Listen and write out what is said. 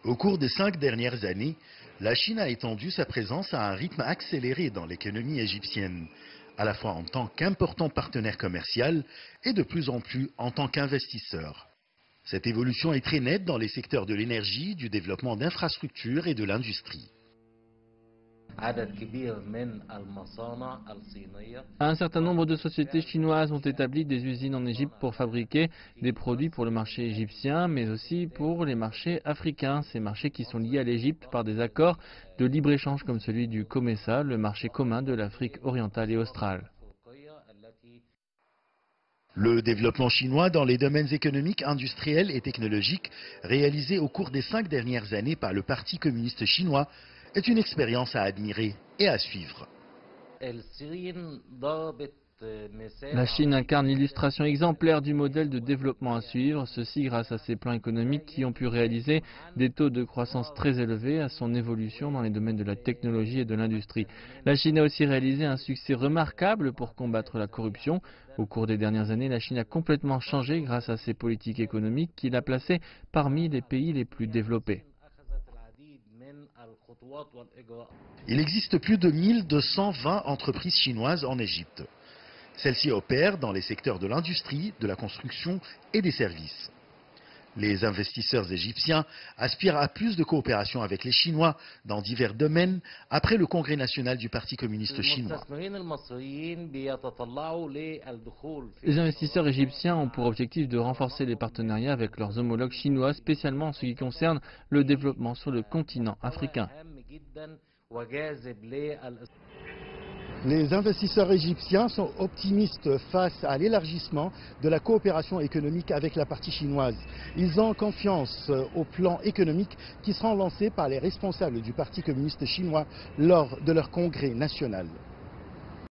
Au cours des 5 dernières années, la Chine a étendu sa présence à un rythme accéléré dans l'économie égyptienne, à la fois en tant qu'important partenaire commercial et de plus en plus en tant qu'investisseur. Cette évolution est très nette dans les secteurs de l'énergie, du développement d'infrastructures et de l'industrie. Un certain nombre de sociétés chinoises ont établi des usines en Égypte pour fabriquer des produits pour le marché égyptien, mais aussi pour les marchés africains, ces marchés qui sont liés à l'Égypte par des accords de libre-échange comme celui du COMESA, le marché commun de l'Afrique orientale et australe. Le développement chinois dans les domaines économiques, industriels et technologiques réalisé au cours des 5 dernières années par le Parti communiste chinois est une expérience à admirer et à suivre. La Chine incarne l'illustration exemplaire du modèle de développement à suivre, ceci grâce à ses plans économiques qui ont pu réaliser des taux de croissance très élevés, à son évolution dans les domaines de la technologie et de l'industrie. La Chine a aussi réalisé un succès remarquable pour combattre la corruption. Au cours des dernières années, la Chine a complètement changé grâce à ses politiques économiques qui l'a placée parmi les pays les plus développés. Il existe plus de 1220 entreprises chinoises en Égypte. Celles-ci opèrent dans les secteurs de l'industrie, de la construction et des services. Les investisseurs égyptiens aspirent à plus de coopération avec les Chinois dans divers domaines après le Congrès national du Parti communiste chinois. Les investisseurs égyptiens ont pour objectif de renforcer les partenariats avec leurs homologues chinois, spécialement en ce qui concerne le développement sur le continent africain. Les investisseurs égyptiens sont optimistes face à l'élargissement de la coopération économique avec la partie chinoise. Ils ont confiance au plan économique qui sera lancé par les responsables du Parti communiste chinois lors de leur congrès national.